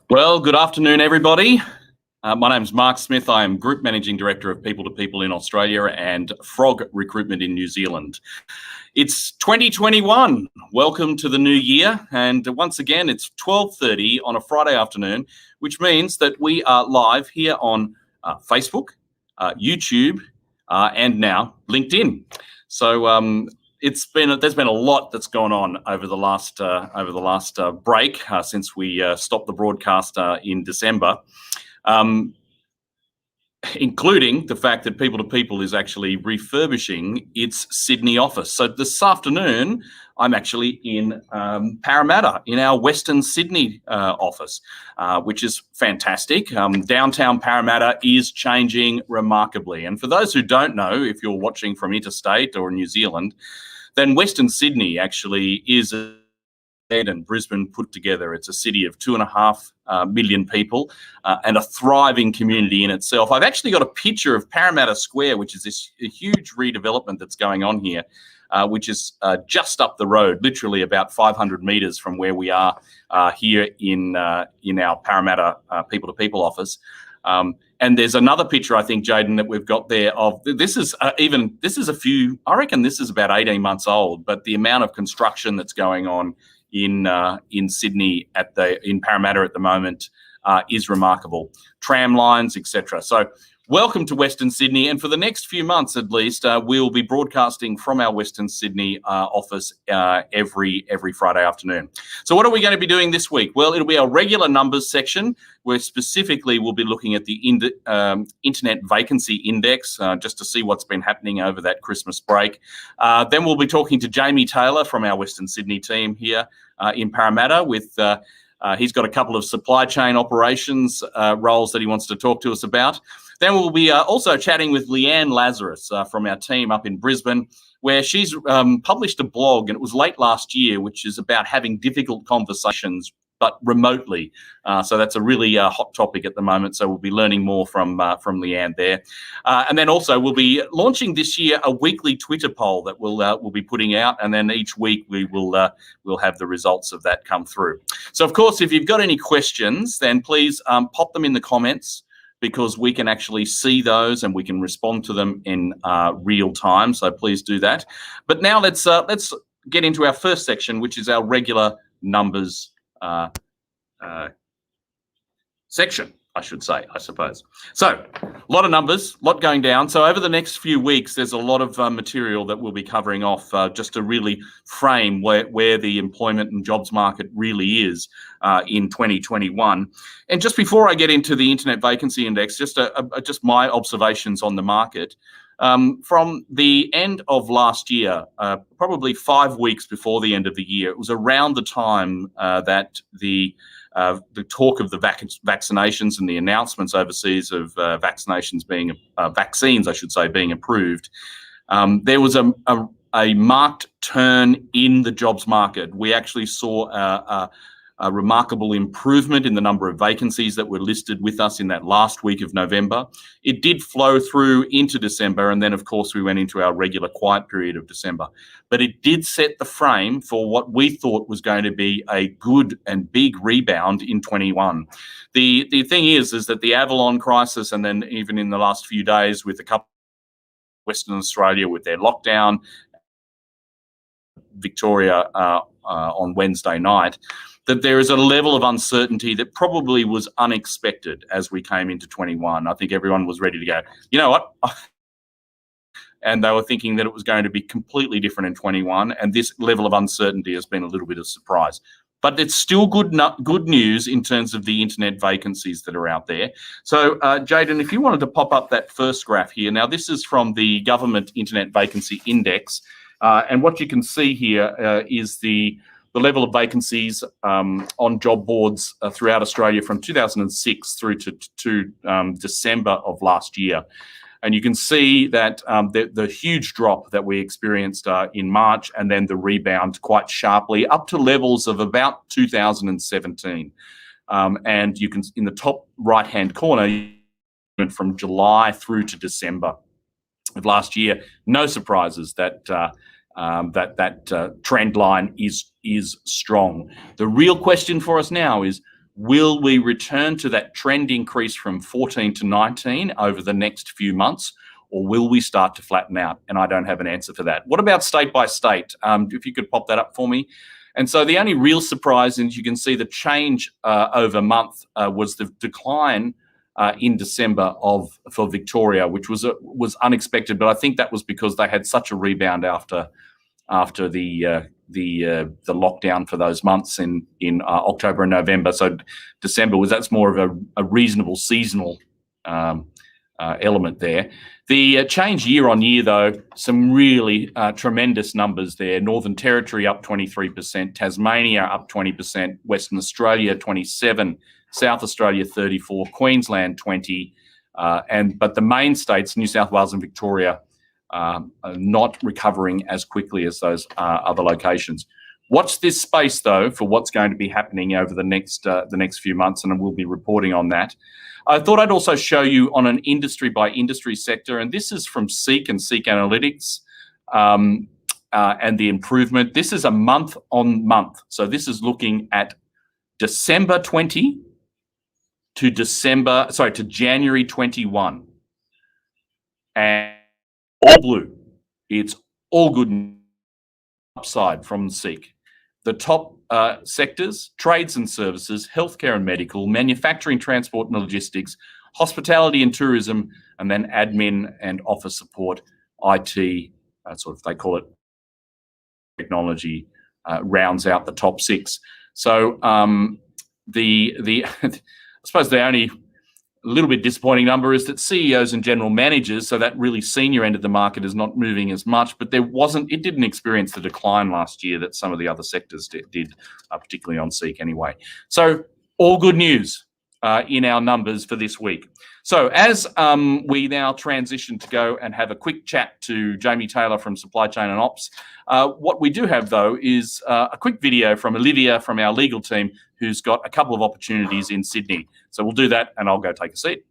Well, good afternoon, everybody. My name is Mark Smith. I am Group Managing Director of People to People in Australia and Frog Recruitment in New Zealand. It's 2021. Welcome to the new year. And once again, it's 12:30 on a Friday afternoon, which means that we are live here on Facebook, YouTube, and now LinkedIn. So there's been a lot that's gone on over the last break since we stopped the broadcast in December, including the fact that People to People is actually refurbishing its Sydney office. So this afternoon, I'm actually in Parramatta in our Western Sydney office, which is fantastic. Downtown Parramatta is changing remarkably. And for those who don't know, if you're watching from interstate or New Zealand, then Western Sydney actually is and Brisbane put together. It's a city of 2.5 million people and a thriving community in itself. I've actually got a picture of Parramatta Square, which is a huge redevelopment that's going on here, which is just up the road, literally about 500 metres from where we are here in our Parramatta People to People office. And there's another picture, I think, Jaden, that we've got there of this is I reckon this is about 18 months old, but the amount of construction that's going on in Sydney in Parramatta at the moment is remarkable. Tram lines, etc. So welcome to Western Sydney, and for the next few months at least, we'll be broadcasting from our Western Sydney office every Friday afternoon. So what are we going to be doing this week? Well, it'll be our regular numbers section, where specifically we'll be looking at the Internet Vacancy Index, just to see what's been happening over that Christmas break. Then we'll be talking to Jamie Taylor from our Western Sydney team here in Parramatta with he's got a couple of supply chain operations roles that he wants to talk to us about. Then we'll be also chatting with Leanne Lazarus from our team up in Brisbane, where she's published a blog, and it was late last year, which is about having difficult conversations, but remotely. So that's a really hot topic at the moment. So we'll be learning more from Leanne there. And then also we'll be launching this year a weekly Twitter poll that we'll be putting out, and then each week we'll have the results of that come through. So of course, if you've got any questions, then please pop them in the comments, because we can actually see those and we can respond to them in real time. So please do that. But now let's get into our first section, which is our regular numbers section, I should say, I suppose. So a lot of numbers, a lot going down. So over the next few weeks, there's a lot of material that we'll be covering off just to really frame where the employment and jobs market really is in 2021. And just before I get into the Internet Vacancy Index, just my observations on the market. From the end of last year, probably 5 weeks before the end of the year, it was around the time that the talk of the vaccinations and the announcements overseas of vaccines, I should say, being approved. There was a marked turn in the jobs market. We actually saw a remarkable improvement in the number of vacancies that were listed with us in that last week of November. It did flow through into December, and then of course we went into our regular quiet period of December. But it did set the frame for what we thought was going to be a good and big rebound in 21. The thing is that the Avalon crisis, and then even in the last few days with a couple of Western Australia with their lockdown, Victoria on Wednesday night, that there is a level of uncertainty that probably was unexpected as we came into 21. I think everyone was ready to go, you know what? And they were thinking that it was going to be completely different in 21. And this level of uncertainty has been a little bit of surprise. but it's still good news in terms of the internet vacancies that are out there. So, Jaden, if you wanted to pop up that first graph here. Now, this is from the Government Internet Vacancy Index, and what you can see here is the level of vacancies on job boards throughout Australia from 2006 through to December of last year. And you can see that the huge drop that we experienced in March, and then the rebound quite sharply up to levels of about 2017. And you can, in the top right-hand corner, from July through to December of last year, no surprises that that trend line is strong. The real question for us now is, will we return to that trend increase from 14 to 19 over the next few months, or will we start to flatten out? And I don't have an answer for that. What about state by state? If you could pop that up for me. And so the only real surprise, and you can see the change over month, was the decline in December for Victoria, which was unexpected, but I think that was because they had such a rebound after the lockdown for those months in October and November. So December that's more of a reasonable seasonal element there. The change year on year, though, some really tremendous numbers there. Northern Territory up 23%, Tasmania up 20%, Western Australia 27%, South Australia 34%, Queensland 20%, but the main states, New South Wales and Victoria, are not recovering as quickly as those other locations. Watch this space, though, for what's going to be happening over the next few months, and we'll be reporting on that. I thought I'd also show you on an industry by industry sector, and this is from Seek and Seek Analytics, and the improvement. This is a month on month, so this is looking at December 20 to January 21, and all blue. It's all good upside from Seek. The top sectors: trades and services, healthcare and medical, manufacturing, transport and logistics, hospitality and tourism, and then admin and office support, IT, they call it technology, rounds out the top six. So I suppose the only little bit disappointing number is that CEOs and general managers, so that really senior end of the market, is not moving as much, but it didn't experience the decline last year that some of the other sectors did, particularly on Seek anyway. So all good news in our numbers for this week. So as we now transition to go and have a quick chat to Jamie Taylor from Supply Chain and Ops, what we do have, though, is a quick video from Olivia from our legal team, who's got a couple of opportunities in Sydney. So we'll do that, and I'll go take a seat.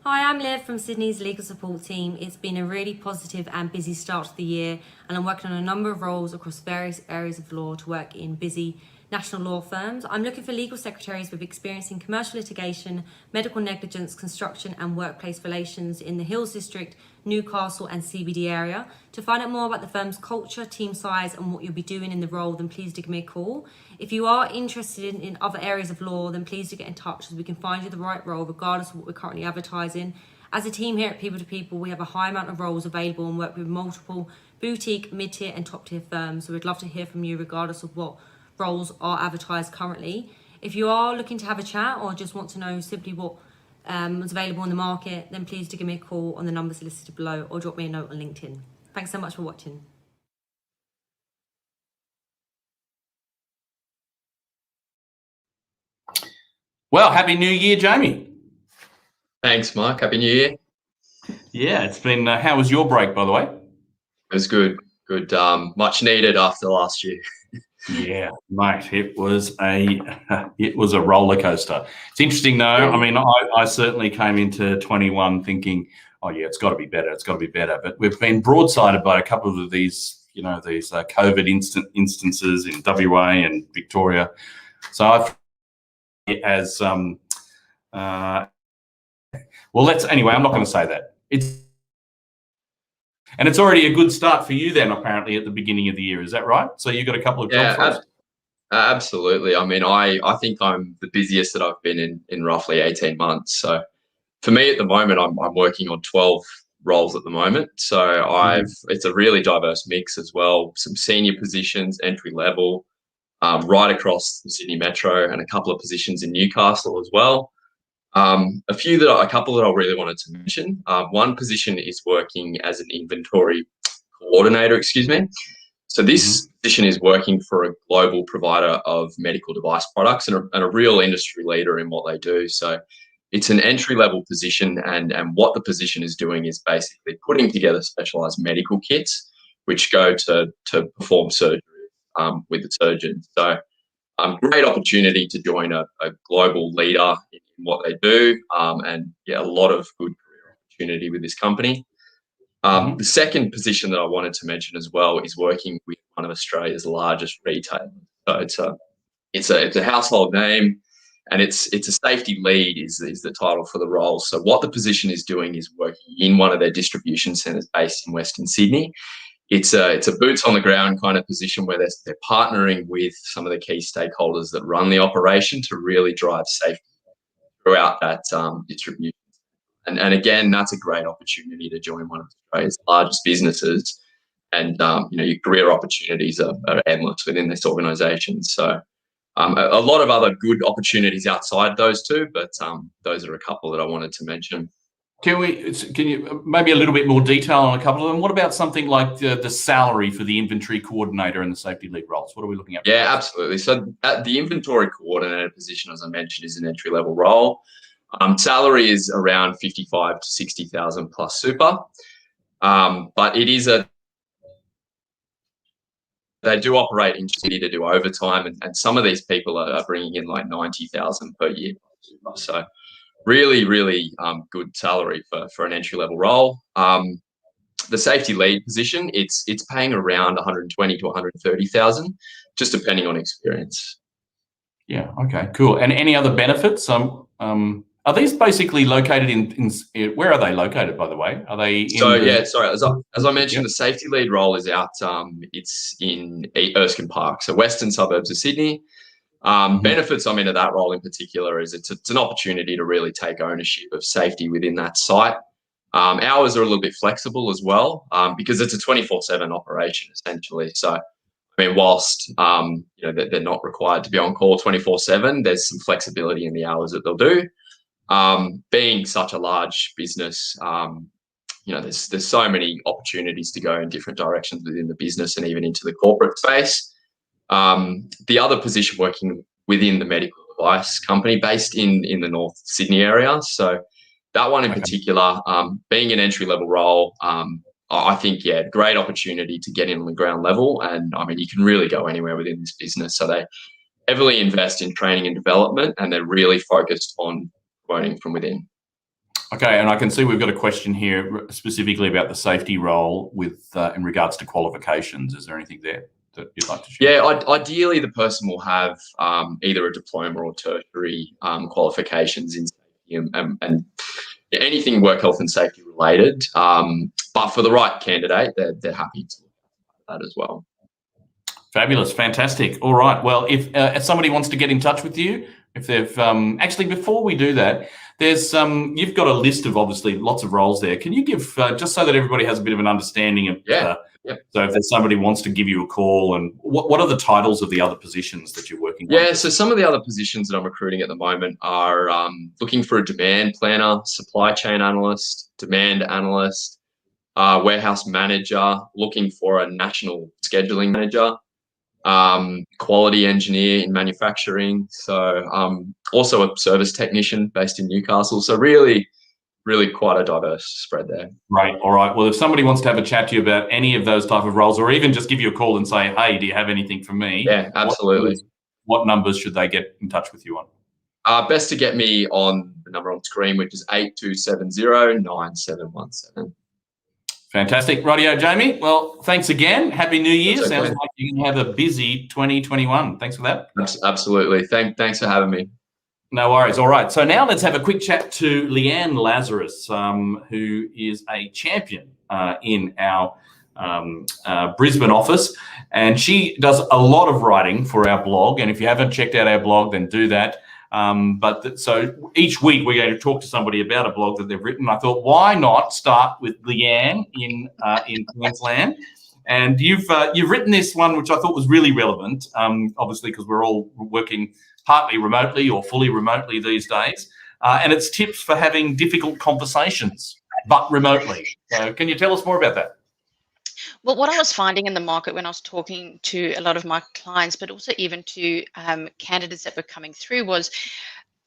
Hi, I'm Lev from Sydney's legal support team. It's been a really positive and busy start to the year, and I'm working on a number of roles across various areas of law to work in busy national law firms. I'm looking for legal secretaries with experience in commercial litigation, medical negligence, construction and workplace relations in the Hills District, Newcastle and CBD area. To find out more about the firm's culture, team size and what you'll be doing in the role, then please do give me a call. If you are interested in other areas of law, then please do get in touch, so we can find you the right role regardless of what we're currently advertising. As a team here at P2P, we have a high amount of roles available and work with multiple boutique, mid-tier and top-tier firms. So we'd love to hear from you regardless of what roles are advertised currently. If you are looking to have a chat or just want to know simply what is available in the market, then please do give me a call on the numbers listed below or drop me a note on LinkedIn. Thanks so much for watching. Well, Happy New Year, Jamie. Thanks, Mark. Happy New Year. Yeah, it's been, how was your break, by the way? It was good. Good. Much needed after last year. Yeah, mate, it was a roller coaster. It's interesting, though. I mean, I certainly came into 21 thinking, oh yeah, it's got to be better. It's got to be better. But we've been broadsided by a couple of these, these COVID instances in WA and Victoria. So I'm not going to say that. It's already a good start for you then, apparently, at the beginning of the year. Is that right? So you got a couple of jobs for us? Absolutely. I mean, I think I'm the busiest that I've been in roughly 18 months. So for me at the moment, I'm working on 12 roles at the moment. So it's a really diverse mix as well. Some senior positions, entry level, right across the Sydney Metro, and a couple of positions in Newcastle as well. A couple that I really wanted to mention. One position is working as an inventory coordinator, excuse me. So this position is working for a global provider of medical device products and a real industry leader in what they do. So it's an entry-level position, and what the position is doing is basically putting together specialized medical kits which go to perform surgery with the surgeon. So great opportunity to join a global leader in what they do, and yeah, a lot of good career opportunity with this company. The second position that I wanted to mention as well is working with one of Australia's largest retailers. So it's a household name, and it's a safety lead is the title for the role. So what the position is doing is working in one of their distribution centres based in Western Sydney. It's a boots on the ground kind of position where they're partnering with some of the key stakeholders that run the operation to really drive safety throughout that distribution. And again, that's a great opportunity to join one of Australia's largest businesses, and your career opportunities are endless within this organisation. So a lot of other good opportunities outside those two, but those are a couple that I wanted to mention. Can you maybe a little bit more detail on a couple of them? What about something like the salary for the inventory coordinator and the safety lead roles? What are we looking at? Yeah, absolutely. So the inventory coordinator position, as I mentioned, is an entry-level role. Salary is around 55 to 60,000 plus super, but it is they do operate in Sydney to do overtime, and some of these people are bringing in like 90,000 per year. So really, really good salary for an entry-level role. The safety lead position, it's paying around 120 to 130,000, just depending on experience. Yeah. Okay. Cool. And any other benefits? Are these basically located in where are they located, by the way? Are they in sorry, as I mentioned, the safety lead role is out, it's in Erskine Park, so western suburbs of Sydney. Benefits I'm into that role in particular is it's an opportunity to really take ownership of safety within that site. Hours are a little bit flexible as well, because it's a 24/7 operation essentially. So I mean, whilst they're not required to be on call 24/7, there's some flexibility in the hours that they'll do. Being such a large business, there's so many opportunities to go in different directions within the business and even into the corporate space. The other position working within the medical device company based in the North Sydney area. So that one in particular, being an entry-level role, I think, yeah, great opportunity to get in on the ground level. And I mean, you can really go anywhere within this business. So they heavily invest in training and development, and they're really focused on promoting from within. Okay, and I can see we've got a question here specifically about the safety role with in regards to qualifications. Is there anything there that you'd like to share? Yeah, ideally the person will have either a diploma or tertiary qualifications in safety and anything work health and safety related. But for the right candidate, they're happy to look at that as well. Fabulous, fantastic. All right. Well, if somebody wants to get in touch with you, if they've actually, before we do that, there's you've got a list of obviously lots of roles there. Can you give just so that everybody has a bit of an understanding of? So if there's somebody wants to give you a call, and what are the titles of the other positions that you're working on? Yeah, so some of the other positions that I'm recruiting at the moment are looking for a demand planner, supply chain analyst, demand analyst, warehouse manager, looking for a national scheduling manager, quality engineer in manufacturing. So also a service technician based in Newcastle. So really quite a diverse spread there. Right. All right. Well, if somebody wants to have a chat to you about any of those type of roles, or even just give you a call and say, hey, do you have anything for me? Yeah, absolutely. What numbers should they get in touch with you on? Best to get me on the number on screen, which is 8270-9717. Fantastic. Rightio, Jamie. Well, thanks again. Happy New Year. Okay. Sounds like you're going to have a busy 2021. Thanks for that. Absolutely. Thanks for having me. No worries. All right. So now let's have a quick chat to Leanne Lazarus, who is a champion in our Brisbane office. And she does a lot of writing for our blog. And if you haven't checked out our blog, then do that. So each week we're going to talk to somebody about a blog that they've written. I thought, why not start with Leanne in Queensland? And you've written this one, which I thought was really relevant, obviously because we're all working partly remotely or fully remotely these days. And it's tips for having difficult conversations, but remotely. So can you tell us more about that? Well, what I was finding in the market when I was talking to a lot of my clients, but also even to candidates that were coming through, was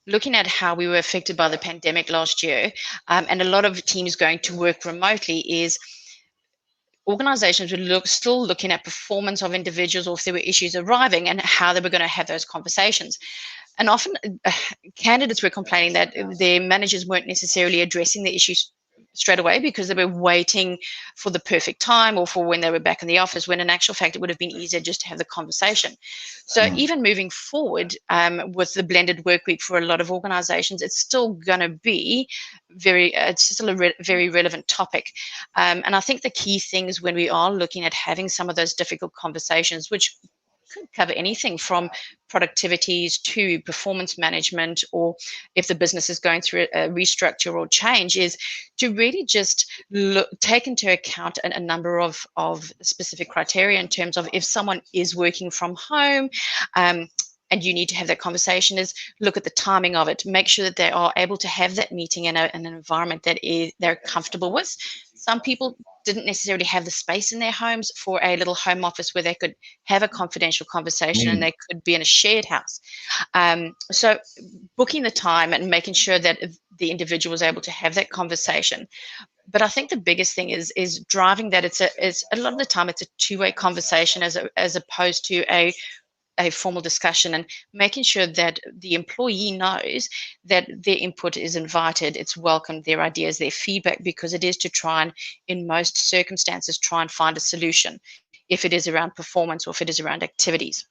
looking at how we were affected by the pandemic last year, and a lot of teams going to work remotely, is organizations were still looking at performance of individuals, or if there were issues arriving, and how they were going to have those conversations. And often candidates were complaining that their managers weren't necessarily addressing the issues straight away because they were waiting for the perfect time or for when they were back in the office, when in actual fact it would have been easier just to have the conversation. So even moving forward with the blended work week for a lot of organizations, it's still going to be it's still a very relevant topic. And I think the key things when we are looking at having some of those difficult conversations, which could cover anything from productivities to performance management, or if the business is going through a restructure or change, is to really just take into account a number of specific criteria in terms of if someone is working from home, and you need to have that conversation, is look at the timing of it. Make sure that they are able to have that meeting in an environment that they're comfortable with. Some people didn't necessarily have the space in their homes for a little home office where they could have a confidential conversation, and they could be in a shared house. So booking the time and making sure that the individual is able to have that conversation. But I think the biggest thing is driving that it's a lot of the time it's a two-way conversation as opposed to a formal discussion, and making sure that the employee knows that their input is invited, it's welcomed, their ideas, their feedback, because it is to try and, in most circumstances, try and find a solution, if it is around performance or if it is around activities.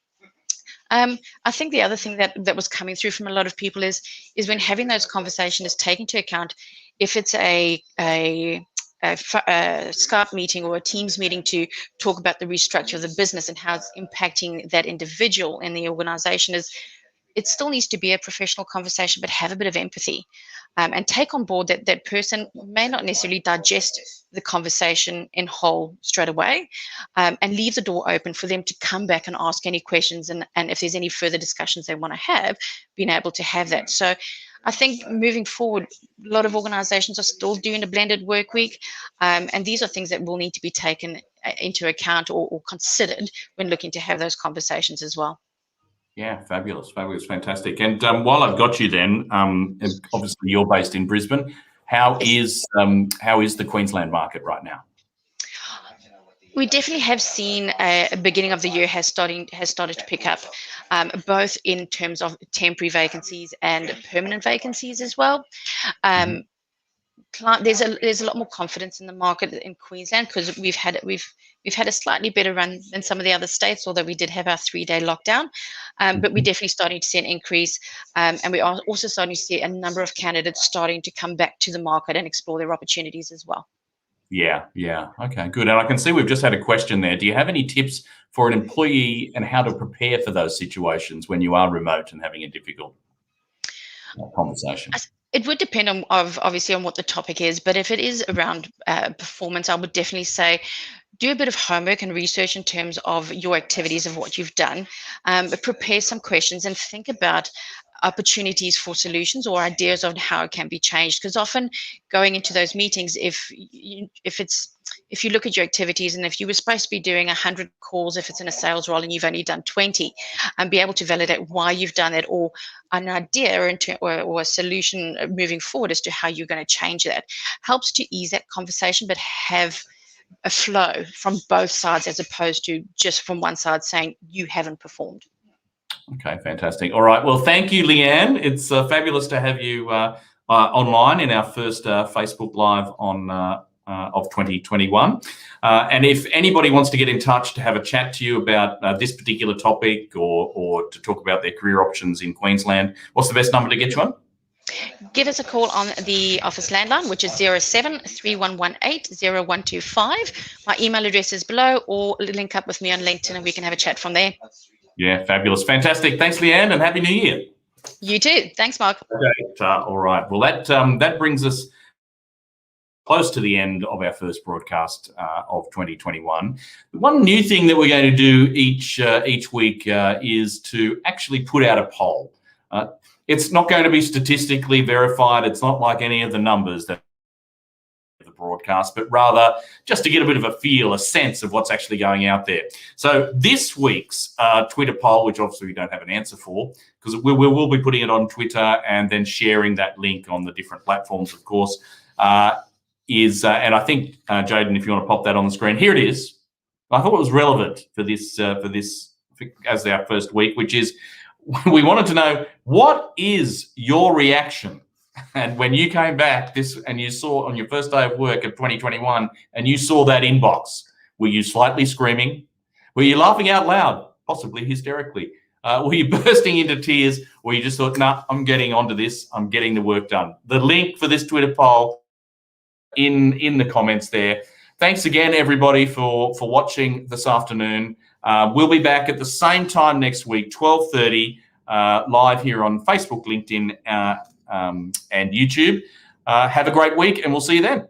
I think the other thing that was coming through from a lot of people is when having those conversations, is taking into account if it's a Skype meeting or a Teams meeting to talk about the restructure of the business and how it's impacting that individual in the organization, is it still needs to be a professional conversation, but have a bit of empathy, and take on board that person may not necessarily digest the conversation in whole straight away, and leave the door open for them to come back and ask any questions, and if there's any further discussions they want to have, being able to have that. So I think moving forward, a lot of organizations are still doing a blended work week, and these are things that will need to be taken into account or considered when looking to have those conversations as well. Yeah, fabulous, fantastic. And while I've got you then, obviously you're based in Brisbane. How is the Queensland market right now? We definitely have seen a beginning of the year has started to pick up, both in terms of temporary vacancies and permanent vacancies as well. There's a lot more confidence in the market in Queensland because we've had a slightly better run than some of the other states, although we did have our 3-day lockdown. But we're definitely starting to see an increase, and we are also starting to see a number of candidates starting to come back to the market and explore their opportunities as well. Yeah. Okay, good. And I can see we've just had a question there. Do you have any tips for an employee and how to prepare for those situations when you are remote and having a difficult conversation? It would depend on obviously on what the topic is, but if it is around performance, I would definitely say do a bit of homework and research in terms of your activities of what you've done, but prepare some questions and think about opportunities for solutions or ideas on how it can be changed. Because often going into those meetings, if you look at your activities, and if you were supposed to be doing 100 calls, if it's in a sales role and you've only done 20, and be able to validate why you've done it, or an idea or a solution moving forward as to how you're going to change that, helps to ease that conversation, but have a flow from both sides as opposed to just from one side saying you haven't performed. Okay, fantastic. All right. Well, thank you, Leanne. It's fabulous to have you online in our first Facebook Live of 2021. And if anybody wants to get in touch to have a chat to you about this particular topic or to talk about their career options in Queensland, what's the best number to get you on? Give us a call on the office landline, which is 07 3118 0125. My email address is below, or link up with me on LinkedIn and we can have a chat from there. Yeah, fabulous. Fantastic. Thanks, Leanne, and Happy New Year. You too. Thanks, Mark. Okay. All right. Well, that brings us close to the end of our first broadcast of 2021. One new thing that we're going to do each week is to actually put out a poll. It's not going to be statistically verified. It's not like any of the numbers that the broadcast, but rather just to get a bit of a feel, a sense of what's actually going out there. So this week's Twitter poll, which obviously we don't have an answer for, because we will be putting it on Twitter and then sharing that link on the different platforms, of course, is, and I think, Jaden, if you want to pop that on the screen, here it is. I thought it was relevant for this as our first week, which is we wanted to know, what is your reaction? And when you came back and you saw on your first day of work of 2021 and you saw that inbox, were you slightly screaming? Were you laughing out loud, possibly hysterically? Were you bursting into tears? Or you just thought, nah, I'm getting onto this. I'm getting the work done. The link for this Twitter poll in the comments there. Thanks again, everybody, for watching this afternoon. We'll be back at the same time next week, 12:30, live here on Facebook, LinkedIn, and YouTube. Have a great week, and we'll see you then.